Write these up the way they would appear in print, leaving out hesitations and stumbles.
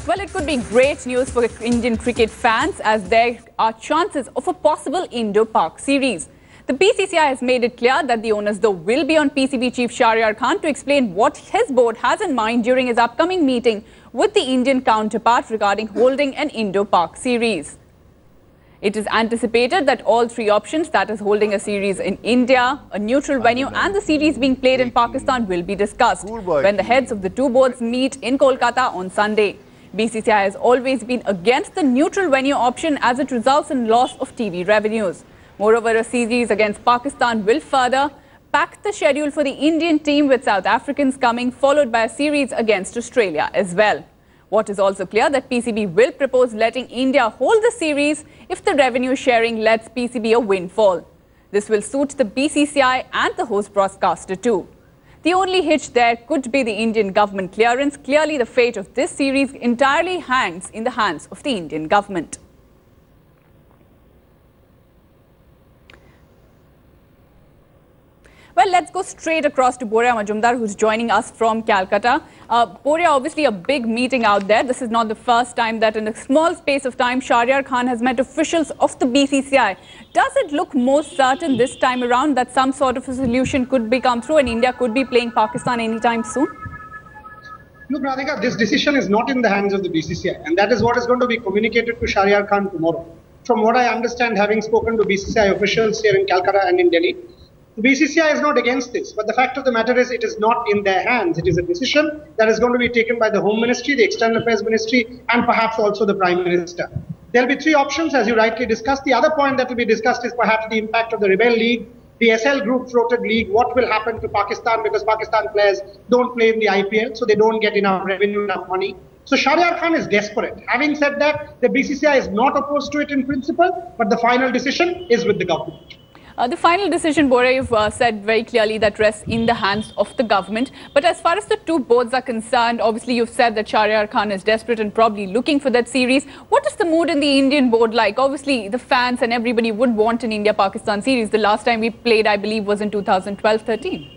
Well, it could be great news for Indian cricket fans as there are chances of a possible Indo-Pak series. The BCCI has made it clear that the owners though will be on PCB chief Shahryar Khan to explain what his board has in mind during his upcoming meeting with the Indian counterpart regarding holding an Indo-Pak series. It is anticipated that all three options, that is holding a series in India, a neutral venue and the series being played in Pakistan, will be discussed when the heads of the two boards meet in Kolkata on Sunday. BCCI has always been against the neutral venue option as it results in loss of TV revenues. Moreover, a series against Pakistan will further pack the schedule for the Indian team with South Africans coming, followed by a series against Australia as well. What is also clear that PCB will propose letting India hold the series if the revenue sharing lets PCB a windfall. This will suit the BCCI and the host broadcaster too. The only hitch there could be the Indian government clearance. Clearly, the fate of this series entirely hangs in the hands of the Indian government. Well, let's go straight across to Boria Majumdar, who's joining us from Calcutta. Boria, obviously a big meeting out there. This is not the first time that in a small space of time, Shahryar Khan has met officials of the BCCI. Does it look more certain this time around that some sort of a solution could come through and India could be playing Pakistan anytime soon? Look, Radhika, this decision is not in the hands of the BCCI, and that is what is going to be communicated to Shahryar Khan tomorrow. From what I understand, having spoken to BCCI officials here in Calcutta and in Delhi, the BCCI is not against this, but the fact of the matter is it is not in their hands. It is a decision that is going to be taken by the Home Ministry, the External Affairs Ministry, and perhaps also the Prime Minister. There will be three options, as you rightly discussed. The other point that will be discussed is perhaps the impact of the Rebel League, the SL Group floated league. What will happen to Pakistan, because Pakistan players don't play in the IPL, so they don't get enough revenue, enough money. So Shahryar Khan is desperate. Having said that, the BCCI is not opposed to it in principle, but the final decision is with the government. The final decision, Boria, you've said very clearly that rests in the hands of the government. But as far as the two boards are concerned, obviously you've said that Shahryar Khan is desperate and probably looking for that series. What is the mood in the Indian board like? Obviously, the fans and everybody would want an India-Pakistan series. The last time we played, I believe, was in 2012-13.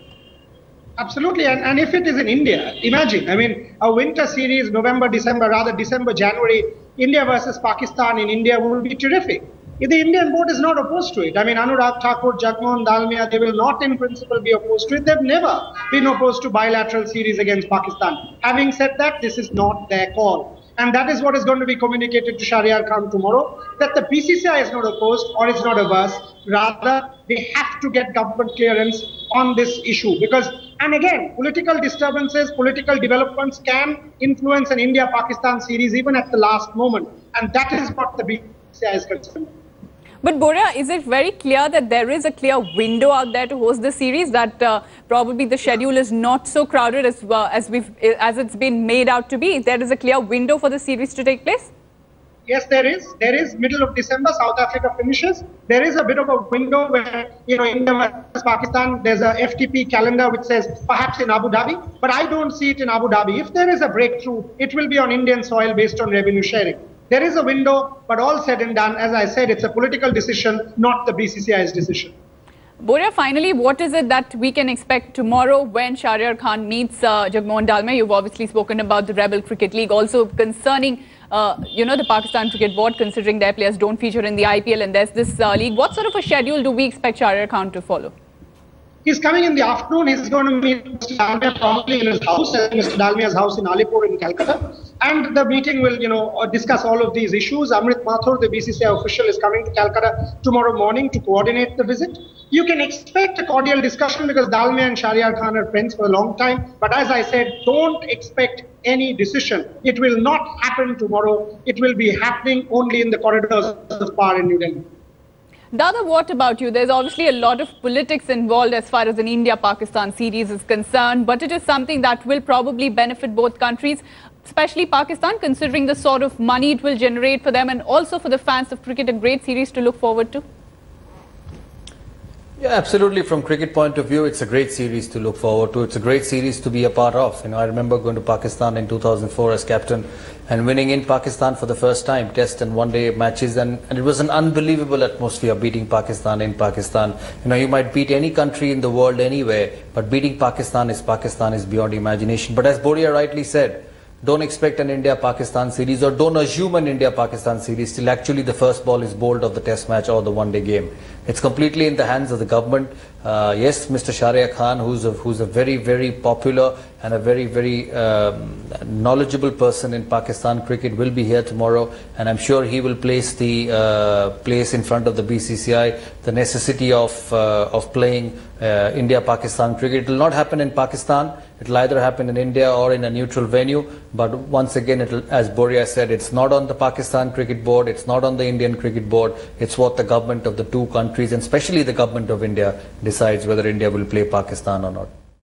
Absolutely. And if it is in India, imagine, I mean, a winter series, November, December, rather December, January, India versus Pakistan in India would be terrific. If the Indian board is not opposed to it, I mean, Anurag Thakur, Jagmohan Dalmia, they will not in principle be opposed to it. They've never been opposed to bilateral series against Pakistan. Having said that, this is not their call. And that is what is going to be communicated to Shahryar Khan tomorrow, that the BCCI is not opposed or is not averse. Rather, they have to get government clearance on this issue. Because, and again, political disturbances, political developments can influence an India-Pakistan series even at the last moment. And that is what the BCCI is concerned. But Boria, is it very clear that there is a clear window out there to host the series, that probably the schedule is not so crowded as it's been made out to be? There is a clear window for the series to take place? Yes, there is. There is middle of December, South Africa finishes. There is a bit of a window where, you know, India versus Pakistan, there's a FTP calendar which says perhaps in Abu Dhabi, but I don't see it in Abu Dhabi. If there is a breakthrough, it will be on Indian soil based on revenue sharing. There is a window, but all said and done, as I said, it's a political decision, not the BCCI's decision. Boria, finally, what is it that we can expect tomorrow when Shahryar Khan meets Jagmohan Dalmia? You've obviously spoken about the Rebel Cricket League, also concerning, the Pakistan Cricket Board, considering their players don't feature in the IPL and there's this league. What sort of a schedule do we expect Shahryar Khan to follow? He's coming in the afternoon. He's going to meet Mr. Dalmia probably in his house, Mr. Dalmia's house in Alipur in Calcutta. And the meeting will, discuss all of these issues. Amrit Mathur, the BCCI official, is coming to Calcutta tomorrow morning to coordinate the visit. You can expect a cordial discussion because Dalmia and Shahryar Khan are friends for a long time. But as I said, don't expect any decision. It will not happen tomorrow. It will be happening only in the corridors of power in New Delhi. Dada, what about you? There's obviously a lot of politics involved as far as an India-Pakistan series is concerned, but it is something that will probably benefit both countries, especially Pakistan, considering the sort of money it will generate for them and also for the fans of cricket, a great series to look forward to. Yeah, absolutely. From cricket point of view, it's a great series to look forward to. It's a great series to be a part of. I remember going to Pakistan in 2004 as captain and winning in Pakistan for the first time, test and one-day matches, and it was an unbelievable atmosphere beating Pakistan in Pakistan. You might beat any country in the world anywhere, but beating Pakistan is beyond imagination. But as Boria rightly said, don't expect an India-Pakistan series, or don't assume an India-Pakistan series till actually the first ball is bowled of the test match or the one-day game. It's completely in the hands of the government. Yes, Mr. Shahryar Khan, who's a very, very popular and a very, very knowledgeable person in Pakistan cricket, will be here tomorrow, and I'm sure he will place in front of the BCCI the necessity of playing India-Pakistan cricket. It will not happen in Pakistan. It will either happen in India or in a neutral venue. But once again, as Boria said, it's not on the Pakistan Cricket Board, it's not on the Indian Cricket Board. It's what the government of the two countries, and especially the government of India, decides whether India will play Pakistan or not.